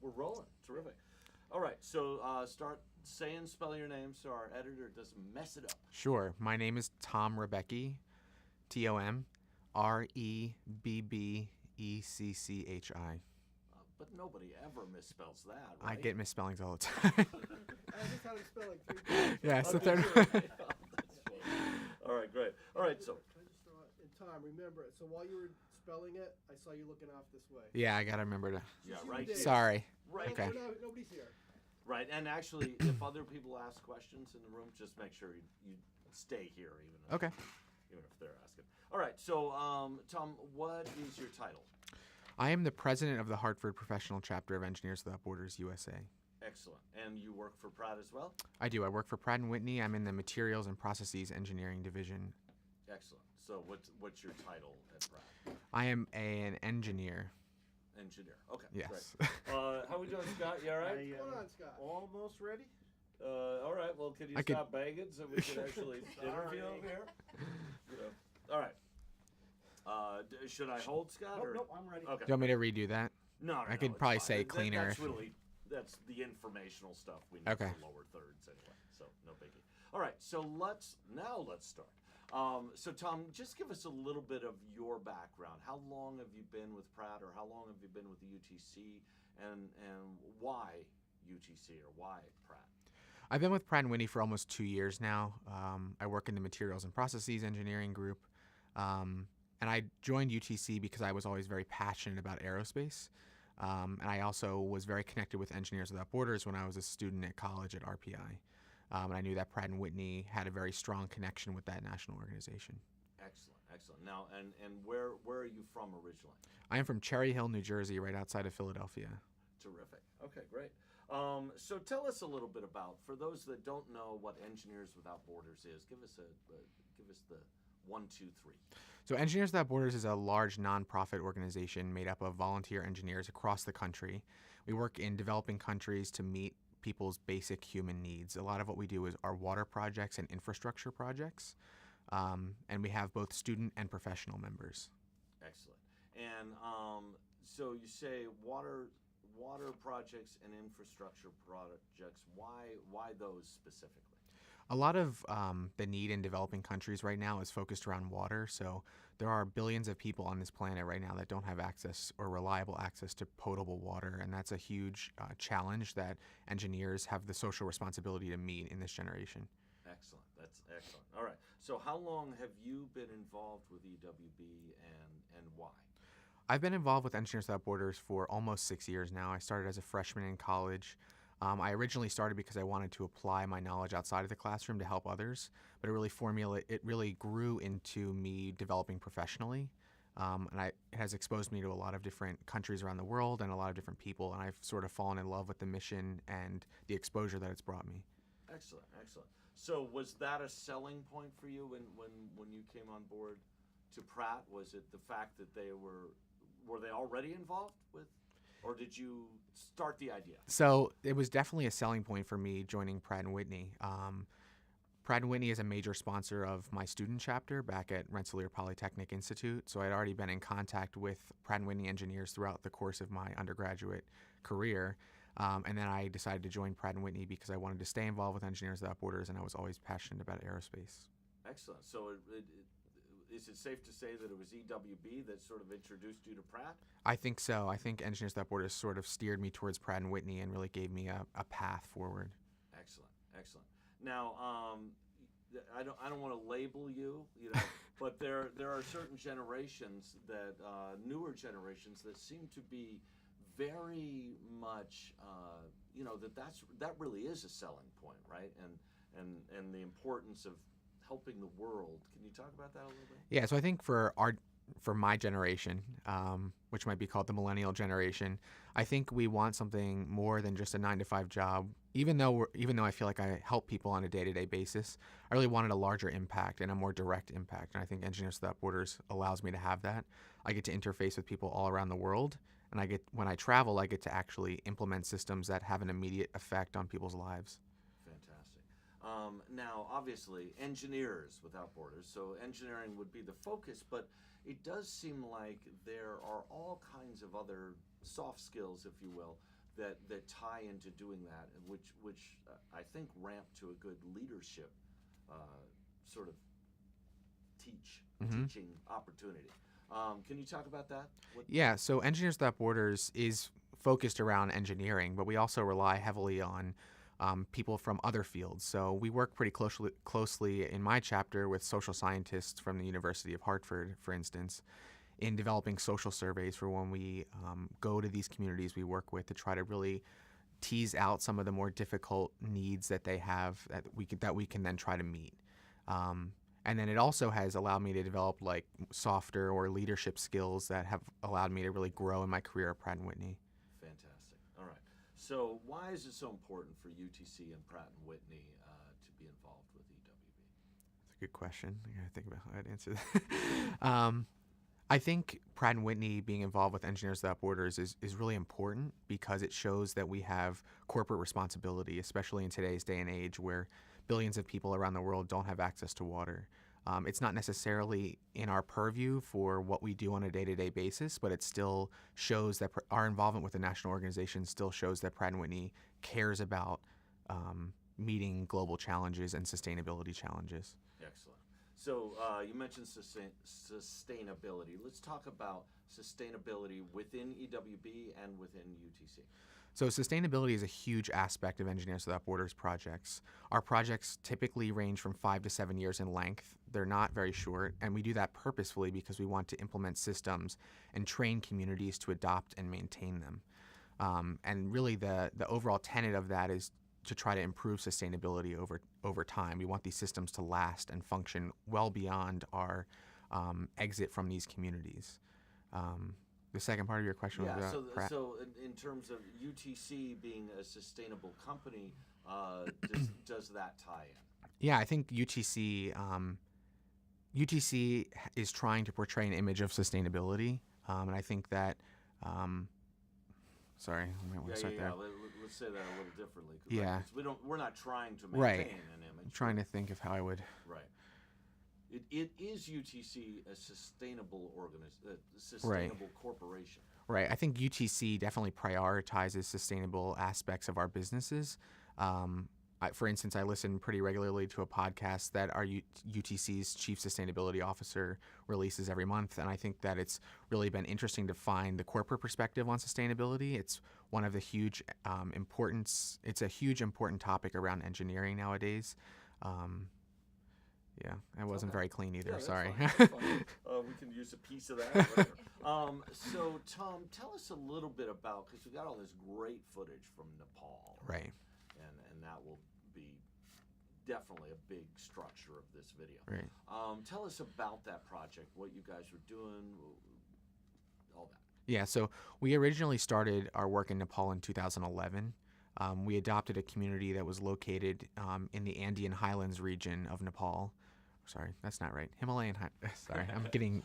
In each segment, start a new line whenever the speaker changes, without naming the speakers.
We're rolling. Terrific. All right, so start saying, spell your name so our editor doesn't mess it up.
Sure. My name is Tom Rebecki, TomRebbecchi.
But nobody ever misspells that,
I
right?
get misspellings all the time.
I just had him spell like 3 times.
Yeah, it's the
Okay,
third
sure.
one.
That's funny. All right, great. All right, so
Can I just throw out, and Tom, remember, so while you were spelling it, I saw you looking off this way.
Yeah, I gotta remember to.
yeah,
Just you
right.
did.
here.
Sorry.
Right.
Okay.
Nobody's here.
Right, and actually, if other people ask questions in the room, just make sure you stay here, even if they're asking. All right, so Tom, what is your title?
I am the president of the Hartford Professional Chapter of Engineers Without Borders USA.
Excellent, and you work for Pratt as well.
I do. I work for Pratt & Whitney. I'm in the Materials and Processes Engineering Division.
Excellent. So what's your title at Pratt?
I am an engineer.
Engineer. Okay.
Yes.
Great. How we doing, Scott? You all right?
What's going on, Scott?
Almost ready.
All right. Well, can you
I could-
stop banging so we can actually interview over here? You know. All right. Should I hold Scott?
Nope,
or?
nope, I'm ready.
Okay.
Do you want me to redo that?
No,
I could
it's
probably
fine.
say
That-
cleaner
That's
if-
really that's the informational stuff we need
Okay.
for lower thirds anyway. So no biggie. All right. So let's start. So Tom, just give us a little bit of your background. How long have you been with Pratt, or how long have you been with the UTC, and why UTC or why Pratt?
I've been with Pratt & Whitney for almost 2 years now. I work in the Materials and Processes Engineering group. And I joined UTC because I was always very passionate about aerospace. And I also was very connected with Engineers Without Borders when I was a student at college at RPI. And I knew that Pratt & Whitney had a very strong connection with that national organization.
Excellent, excellent. Now, and where are you from originally?
I am from Cherry Hill, New Jersey, right outside of Philadelphia.
Terrific. Okay, great. So tell us a little bit about, for those that don't know what Engineers Without Borders is, give us the 1, 2, 3.
So Engineers Without Borders is a large nonprofit organization made up of volunteer engineers across the country. We work in developing countries to meet people's basic human needs. A lot of what we do is our water projects and infrastructure projects. And we have both student and professional members.
Excellent. And so you say water projects and infrastructure projects. Why those specifically?
A lot of the need in developing countries right now is focused around water. So there are billions of people on this planet right now that don't have access or reliable access to potable water. And that's a huge challenge that engineers have the social responsibility to meet in this generation.
Excellent. That's excellent. All right. So how long have you been involved with EWB and why?
I've been involved with Engineers Without Borders for almost 6 years now. I started as a freshman in college. I originally started because I wanted to apply my knowledge outside of the classroom to help others, but it really grew into me developing professionally, it has exposed me to a lot of different countries around the world and a lot of different people, and I've sort of fallen in love with the mission and the exposure that it's brought me.
Excellent, excellent. So was that a selling point for you when you came on board to Pratt? Was it the fact that they were they already involved with, or did you start the idea?
So it was definitely a selling point for me joining Pratt & Whitney. Pratt & Whitney is a major sponsor of my student chapter back at Rensselaer Polytechnic Institute, so I'd already been in contact with Pratt & Whitney engineers throughout the course of my undergraduate career. And then I decided to join Pratt & Whitney because I wanted to stay involved with Engineers Without Borders, and I was always passionate about aerospace.
Excellent. So is it safe to say that it was EWB that sort of introduced you to Pratt?
I think so. I think Engineers Without Borders sort of steered me towards Pratt & Whitney and really gave me a path forward.
Excellent, excellent. Now, I don't want to label you, but there are certain generations that newer generations that seem to be very much, that really is a selling point, right? And the importance of helping the world. Can you talk about that a little bit?
Yeah, so I think for my generation, which might be called the millennial generation, I think we want something more than just a 9-to-5 job. Even though I feel like I help people on a day-to-day basis, I really wanted a larger impact and a more direct impact. And I think Engineers Without Borders allows me to have that. I get to interface with people all around the world, and when I travel, I get to actually implement systems that have an immediate effect on people's lives.
Fantastic. Now, obviously, Engineers Without Borders, so engineering would be the focus, but it does seem like there are all kinds of other soft skills, if you will, that tie into doing that, and which I think ramp to a good leadership sort of teaching opportunity. Can you talk about that?
Yeah, so Engineers Without Borders is focused around engineering, but we also rely heavily on people from other fields. So we work pretty closely in my chapter with social scientists from the University of Hartford, for instance, in developing social surveys for when we go to these communities we work with to try to really tease out some of the more difficult needs that they have that we can then try to meet. And then it also has allowed me to develop like softer or leadership skills that have allowed me to really grow in my career at Pratt & Whitney.
Fantastic. All right. So why is it so important for UTC and Pratt & Whitney to be involved with EWB?
That's a good question. I gotta think about how I'd answer that. I think Pratt & Whitney being involved with Engineers Without Borders is really important because it shows that we have corporate responsibility, especially in today's day and age where billions of people around the world don't have access to water. It's not necessarily in our purview for what we do on a day-to-day basis, but it still shows that our involvement with the national organization still shows that Pratt & Whitney cares about meeting global challenges and sustainability challenges.
Excellent. So you mentioned sustainability. Let's talk about sustainability within EWB and within UTC.
So sustainability is a huge aspect of Engineers Without Borders projects. Our projects typically range from 5 to 7 years in length. They're not very short, and we do that purposefully because we want to implement systems and train communities to adopt and maintain them. And really the overall tenet of that is to try to improve sustainability over time. We want these systems to last and function well beyond our exit from these communities. The second part of your question was about Pratt.
So in terms of UTC being a sustainable company, does that tie in?
Yeah, I think UTC is trying to portray an image of sustainability, and I think that. Sorry, I might want to start there.
Let's say that a little differently.
Yeah,
we're not trying to maintain
right.
an image.
I'm trying to think of how I would.
Right. It is UTC a sustainable
Right.
corporation.
Right. I think UTC definitely prioritizes sustainable aspects of our businesses. For instance, I listen pretty regularly to a podcast that our UTC's Chief Sustainability Officer releases every month, and I think that it's really been interesting to find the corporate perspective on sustainability. It's one of the huge importance. It's a huge important topic around engineering nowadays. Yeah, I wasn't very clean either.
Yeah,
Sorry.
Fine. That's fine. We can use a piece of that. Later. So, Tom, tell us a little bit about, because we got all this great footage from Nepal.
Right.
And that will be definitely a big structure of this video.
Right.
Tell us about that project, what you guys were doing, all that.
Yeah, so we originally started our work in Nepal in 2011. We adopted a community that was located in the Andean Highlands region of Nepal. Sorry, that's not right. Himalayan Sorry, I'm getting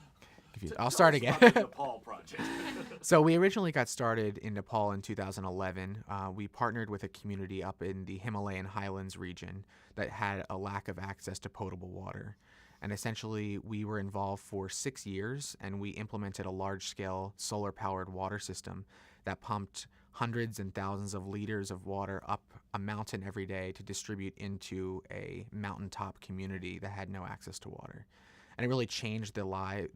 confused. I'll start again.
About the Nepal project.
So we originally got started in Nepal in 2011. We partnered with a community up in the Himalayan Highlands region that had a lack of access to potable water. And essentially, we were involved for 6 years, and we implemented a large-scale solar-powered water system that pumped hundreds and thousands of liters of water up a mountain every day to distribute into a mountaintop community that had no access to water. And it really changed the lives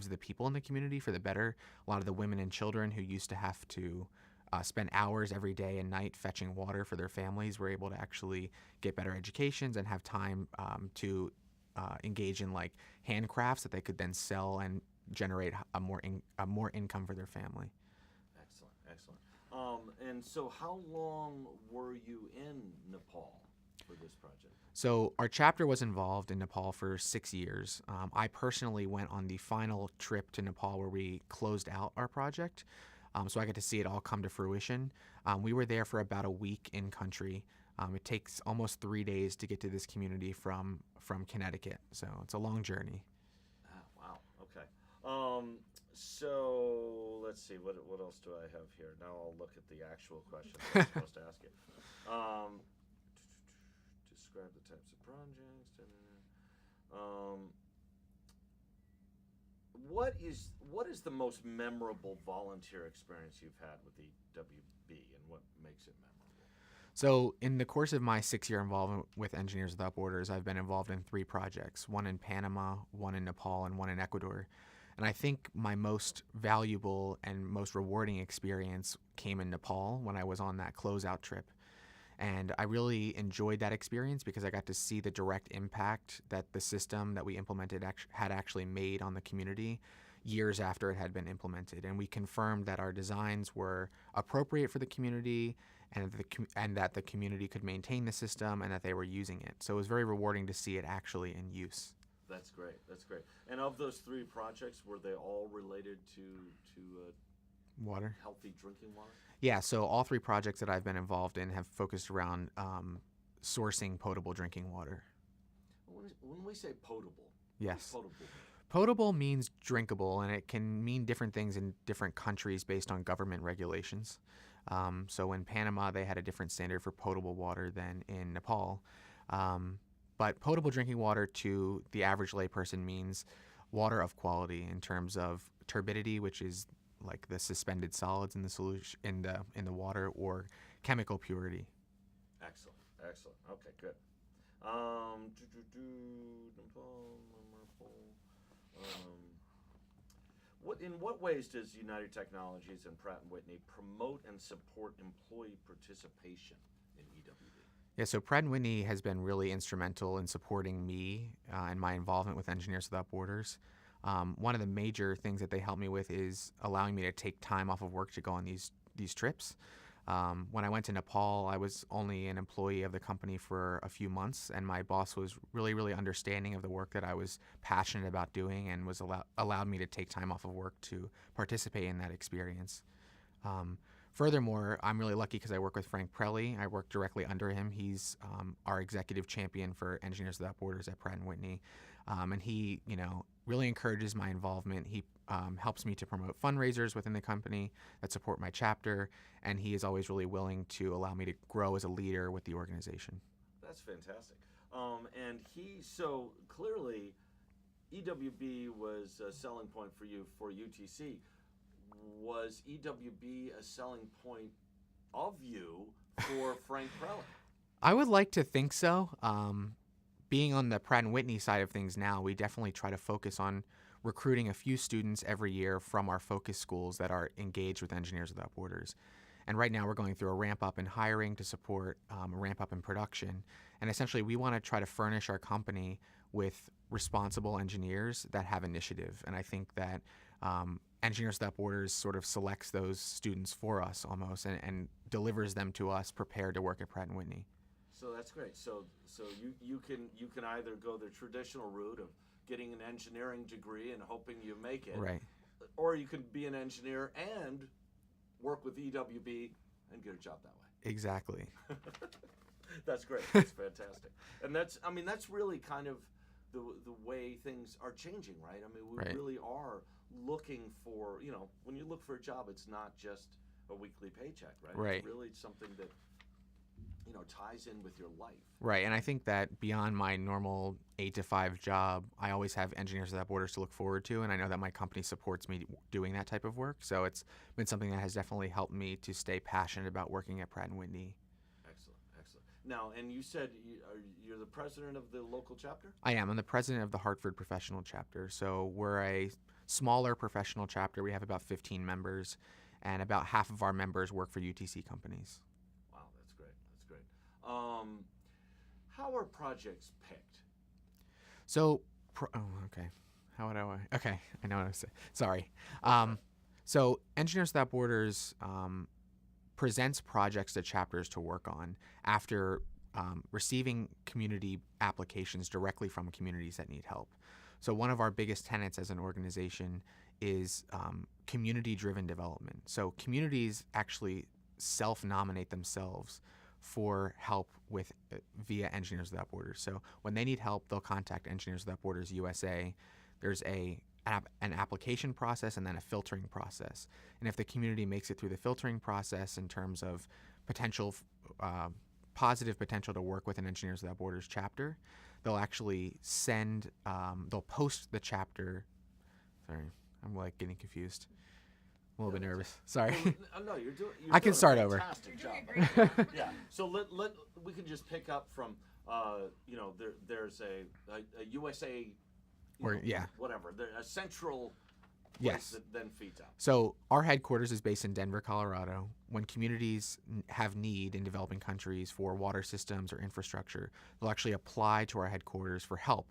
of the people in the community for the better. A lot of the women and children who used to have to spend hours every day and night fetching water for their families were able to actually get better educations and have time to engage in like handcrafts that they could then sell and generate a more income for their family.
Excellent. And so how long were you in Nepal for this project?
So our chapter was involved in Nepal for 6 years. I personally went on the final trip to Nepal where we closed out our project. So I got to see it all come to fruition. We were there for about a week in country. It takes almost 3 days to get to this community from Connecticut. So it's a long journey.
Wow. Okay. So let's see. What else do I have here? Now I'll look at the actual questions I'm supposed to ask you. Describe the types of projects. What is the most memorable volunteer experience you've had with EWB, and what
So, in the course of my 6 year involvement with Engineers Without Borders, I've been involved in 3 projects, one in Panama, one in Nepal, and one in Ecuador. And I think my most valuable and most rewarding experience came in Nepal when I was on that closeout trip. And I really enjoyed that experience because I got to see the direct impact that the system that we implemented had actually made on the community years after it had been implemented. And we confirmed that our designs were appropriate for the community and that the community could maintain the system and that they were using it. So it was very rewarding to see it actually in use.
That's great. That's great. And of those 3 projects, were they all related to
Water?
healthy drinking water?
Yeah, so all 3 projects that I've been involved in have focused around sourcing potable drinking water.
When we say potable,
Yes.
what does potable mean?
Potable means drinkable, and it can mean different things in different countries based on government regulations. So in Panama, they had a different standard for potable water than in Nepal. But potable drinking water to the average layperson means water of quality in terms of turbidity, which is like the suspended solids in the solution in the water, or chemical purity.
Excellent. Excellent. Okay, good. In what ways does United Technologies and Pratt & Whitney promote and support employee participation in EWB?
Yeah, so Pratt & Whitney has been really instrumental in supporting me and my involvement with Engineers Without Borders. One of the major things that they help me with is allowing me to take time off of work to go on these trips. When I went to Nepal, I was only an employee of the company for a few months, and my boss was really, really understanding of the work that I was passionate about doing and was allowed me to take time off of work to participate in that experience. Furthermore, I'm really lucky because I work with Frank Prelli. I work directly under him. He's our executive champion for Engineers Without Borders at Pratt & Whitney. And he, really encourages my involvement. He helps me to promote fundraisers within the company that support my chapter, and he is always really willing to allow me to grow as a leader with the organization.
That's fantastic. So clearly, EWB was a selling point for you for UTC. Was EWB a selling point of you for Frank Prelli?
I would like to think so. Being on the Pratt & Whitney side of things now, we definitely try to focus on recruiting a few students every year from our focus schools that are engaged with Engineers Without Borders. And right now we're going through a ramp up in hiring to support a ramp up in production. And essentially we want to try to furnish our company with responsible engineers that have initiative. And I think that Engineers Without Borders sort of selects those students for us almost and delivers them to us prepared to work at Pratt & Whitney.
So that's great. So you can either go the traditional route of getting an engineering degree and hoping you make it,
Right.
or you can be an engineer and work with EWB and get a job that way.
Exactly.
That's great. That's fantastic. And that's really kind of the way things are changing, right? I mean, we
Right.
really are looking for, when you look for a job, it's not just a weekly paycheck, right?
Right.
It's really something that ties in with your life.
Right, and I think that beyond my normal 8 to 5 job, I always have Engineers Without Borders to look forward to, and I know that my company supports me doing that type of work. So it's been something that has definitely helped me to stay passionate about working at Pratt & Whitney.
Excellent, excellent. Now, and you said you're the president of the local chapter?
I am. I'm the president of the Hartford Professional Chapter. So we're a smaller professional chapter. We have about 15 members, and about half of our members work for UTC companies.
Wow, that's great. That's great. How are projects picked?
So, okay. How would I? Okay, I know what I was saying. Sorry. So, Engineers Without Borders presents projects to chapters to work on after receiving community applications directly from communities that need help. So, one of our biggest tenets as an organization is community-driven development. So, communities actually self-nominate themselves for help with via Engineers Without Borders. So when they need help, they'll contact Engineers Without Borders USA. There's an application process and then a filtering process. And if the community makes it through the filtering process in terms of potential, positive potential to work with an Engineers Without Borders chapter, they'll actually they'll post the chapter. Sorry, I'm getting confused. a little bit
that's
nervous. Sorry.
Well, no, you're doing. You're
I can
doing a
start over.
fantastic
You're doing
job.
a great job.
Yeah. So we can just pick up from there's a USA. Whatever. A central place
Yes.
that then feeds out.
So our headquarters is based in Denver, Colorado. When communities have need in developing countries for water systems or infrastructure, they'll actually apply to our headquarters for help.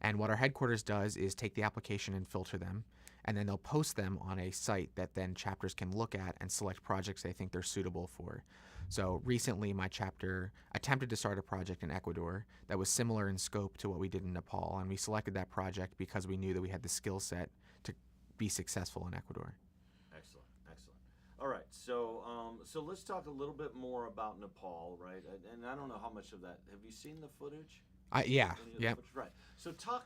And what our headquarters does is take the application and filter them, and then they'll post them on a site that then chapters can look at and select projects they think they're suitable for. So recently, my chapter attempted to start a project in Ecuador that was similar in scope to what we did in Nepal, and we selected that project because we knew that we had the skill set to be successful in Ecuador.
Excellent. All right, so let's talk a little bit more about Nepal, right? And I don't know how much of that. Have you seen the footage?
Yeah,
Any of the
yep.
footage? Right. So talk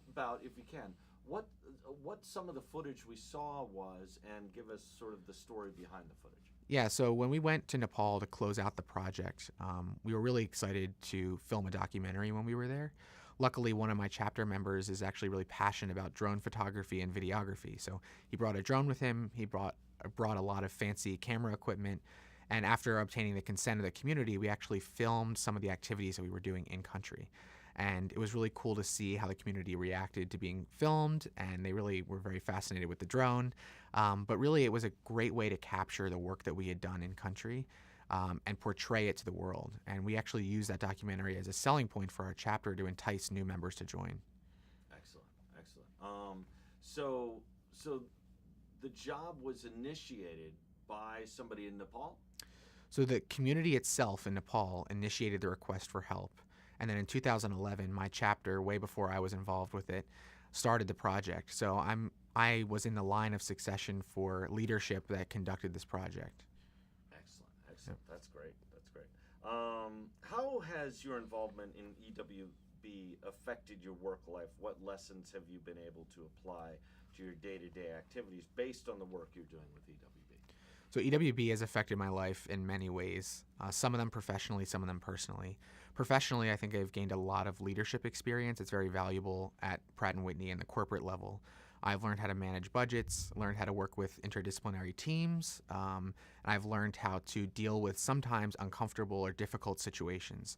about, if you can, what some of the footage we saw was, and give us sort of the story behind the footage.
Yeah, so when we went to Nepal to close out the project, we were really excited to film a documentary when we were there. Luckily, one of my chapter members is actually really passionate about drone photography and videography. So he brought a drone with him, he brought a lot of fancy camera equipment, and after obtaining the consent of the community, we actually filmed some of the activities that we were doing in country. And it was really cool to see how the community reacted to being filmed, and they really were very fascinated with the drone. But really, it was a great way to capture the work that we had done in country and portray it to the world. And we actually used that documentary as a selling point for our chapter to entice new members to join.
Excellent. So the job was initiated by somebody in Nepal?
So the community itself in Nepal initiated the request for help. And then in 2011, my chapter, way before I was involved with it, started the project. So I was in the line of succession for leadership that conducted this project.
Excellent. That's great. How has your involvement in EWB affected your work life? What lessons have you been able to apply to your day-to-day activities based on the work you're doing with EWB?
So EWB has affected my life in many ways, some of them professionally, some of them personally. Professionally, I think I've gained a lot of leadership experience. It's very valuable at Pratt & Whitney and the corporate level. I've learned how to manage budgets, learned how to work with interdisciplinary teams, and I've learned how to deal with sometimes uncomfortable or difficult situations.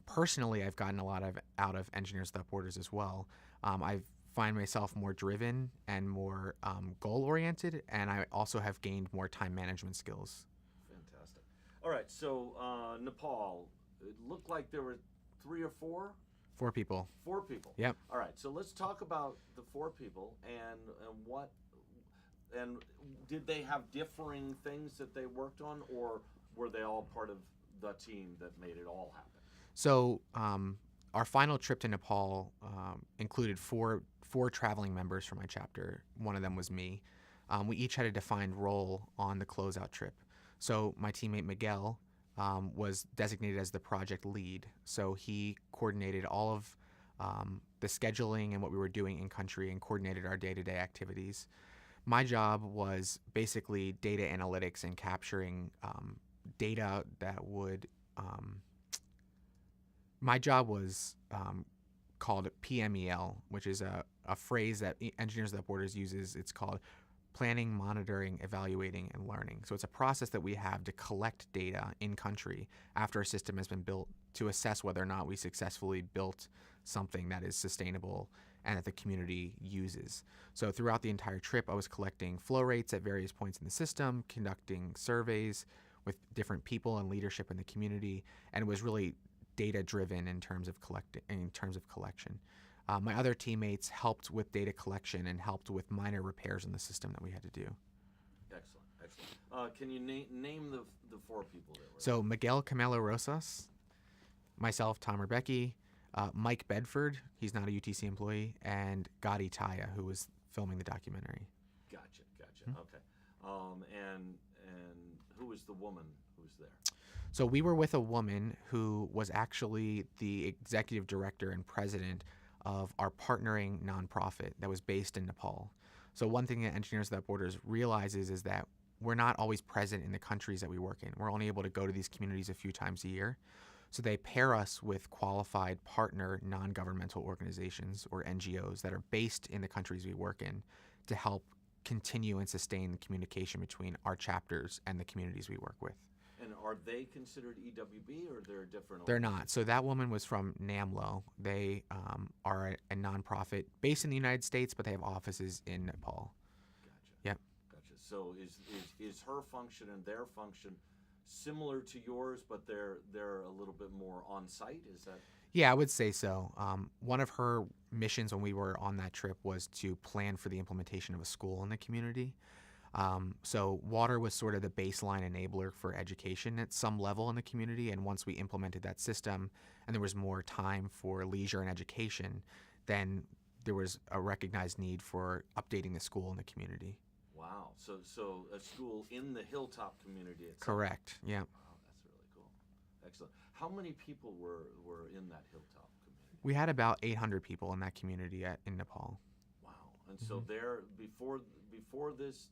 Personally, I've gotten a lot out of Engineers Without Borders as well. I find myself more driven and more goal-oriented, and I also have gained more time management skills.
Fantastic. All right, so Nepal, it looked like there were 3 or 4?
4 people.
4 people.
Yep.
All right, so let's talk about the 4 people and did they have differing things that they worked on, or were they all part of the team that made it all happen?
So our final trip to Nepal included four traveling members from my chapter. One of them was me. We each had a defined role on the closeout trip. So my teammate Miguel was designated as the project lead. So he coordinated all of the scheduling and what we were doing in country and coordinated our day-to-day activities. My job was basically data analytics and capturing data that would... my job was called PMEL, which is a phrase that Engineers Without Borders uses. It's called planning, monitoring, evaluating, and learning. So it's a process that we have to collect data in country after a system has been built to assess whether or not we successfully built something that is sustainable and that the community uses. So throughout the entire trip, I was collecting flow rates at various points in the system, conducting surveys with different people and leadership in the community, and it was really data-driven in terms of collection. My other teammates helped with data collection and helped with minor repairs in the system that we had to do.
Excellent. Can you name the 4 people that were?
So Miguel Camelo Rosas, myself, Tom Rebecki, Mike Bedford, he's not a UTC employee, and Gotti Taya, who was filming the documentary.
Gotcha. Okay. And who was the woman who was there?
So we were with a woman who was actually the executive director and president of our partnering nonprofit that was based in Nepal. So one thing that Engineers Without Borders realizes is that we're not always present in the countries that we work in. We're only able to go to these communities a few times a year. So they pair us with qualified partner non-governmental organizations or NGOs that are based in the countries we work in to help continue and sustain the communication between our chapters and the communities we work with.
And are they considered EWB, or they're different?
They're not. So that woman was from NAMLO. They are a nonprofit based in the United States, but they have offices in Nepal.
Gotcha.
Yep.
Gotcha. So is her function and their function similar to yours, but they're a little bit more on site? Is that?
Yeah, I would say so. One of her missions when we were on that trip was to plan for the implementation of a school in the community. So water was sort of the baseline enabler for education at some level in the community. And once we implemented that system and there was more time for leisure and education, then there was a recognized need for updating the school in the community.
Wow. So a school in the Hilltop community itself.
Correct. Yeah.
Wow, that's really cool. Excellent. How many people were in that Hilltop community?
We had about 800 people in that community in Nepal.
Wow. And so there, before this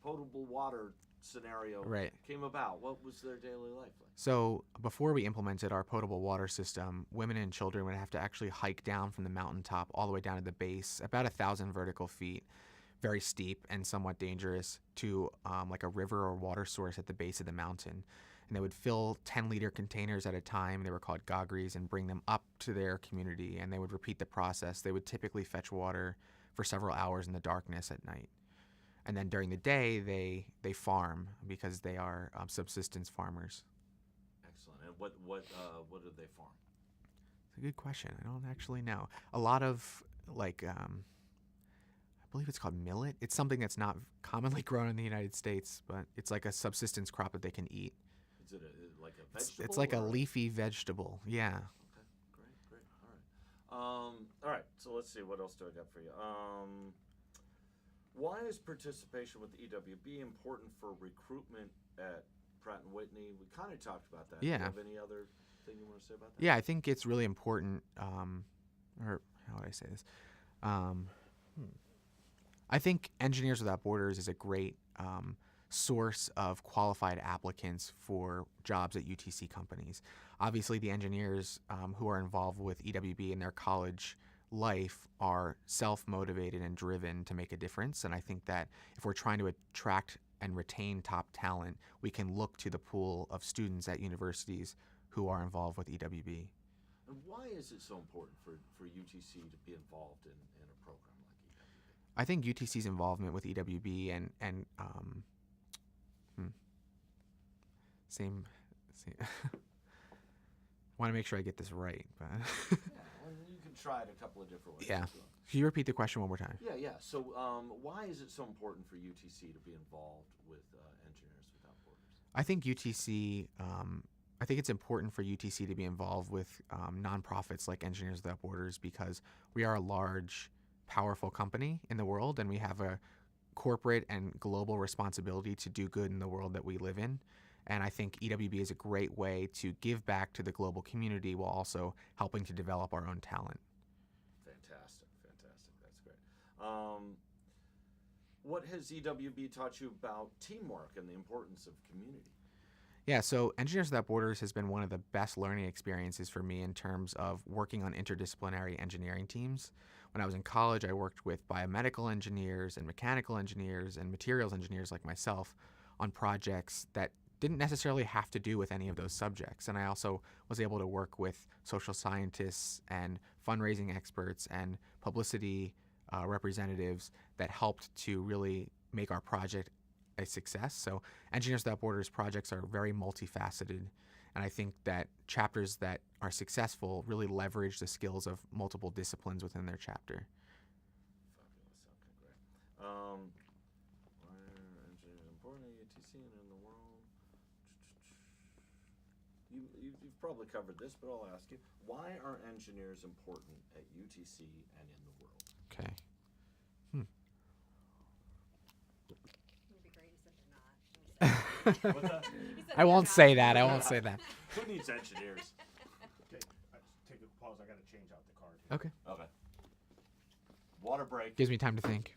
potable water scenario
Right.
came about, what was their daily life like?
So before we implemented our potable water system, women and children would have to actually hike down from the mountaintop all the way down to the base, about 1,000 vertical feet, very steep and somewhat dangerous, to like a river or water source at the base of the mountain. And they would fill 10-liter containers at a time. They were called gagris, and bring them up to their community, and they would repeat the process. They would typically fetch water for several hours in the darkness at night. And then during the day, they farm because they are subsistence farmers.
Excellent. And what did they farm?
It's a good question. I don't actually know. A lot of like I believe it's called millet. It's something that's not commonly grown in the United States, but it's like a subsistence crop that they can eat.
Is it like a vegetable?
It's like a
or-
leafy vegetable. Yeah.
Okay, great. All right. So let's see. What else do I got for you? Why is participation with the EWB important for recruitment at Pratt & Whitney? We kind of talked about that. Do
Yeah.
you have any other thing you want to say about that?
Yeah, I think it's really important. Or how would I say this? I think Engineers Without Borders is a great source of qualified applicants for jobs at UTC companies. Obviously, the engineers who are involved with EWB in their college life are self-motivated and driven to make a difference. And I think that if we're trying to attract and retain top talent, we can look to the pool of students at universities who are involved with EWB.
And why is it so important for UTC to be involved in a program like EWB?
I think UTC's involvement with EWB and same want to make sure I get this right, but
Yeah, well, you can try it a couple of different ways.
Yeah.
as well.
Can you repeat the question one more time?
Yeah. So why is it so important for UTC to be involved with Engineers Without Borders?
I think UTC, I think it's important for UTC to be involved with nonprofits like Engineers Without Borders because we are a large, powerful company in the world, and we have a corporate and global responsibility to do good in the world that we live in. And I think EWB is a great way to give back to the global community while also helping to develop our own talent.
Fantastic. That's great. What has EWB taught you about teamwork and the importance of community?
Yeah, so Engineers Without Borders has been one of the best learning experiences for me in terms of working on interdisciplinary engineering teams. When I was in college, I worked with biomedical engineers and mechanical engineers and materials engineers like myself on projects that didn't necessarily have to do with any of those subjects. And I also was able to work with social scientists and fundraising experts and publicity representatives that helped to really make our project a success. So Engineers Without Borders projects are very multifaceted. And I think that chapters that are successful really leverage the skills of multiple disciplines within their chapter.
Fabulous. Okay, great. Why are engineers important at UTC and in the world? You've probably covered this, but I'll ask you. Why are engineers important at UTC and in the world?
Okay.
It'd be great if they're not.
What's that?
He said
I
they're
won't
not.
say that. I won't say that.
Who needs engineers?
Okay, take a pause. I gotta change out the card here.
Okay.
Okay. Water break.
Gives me time to think.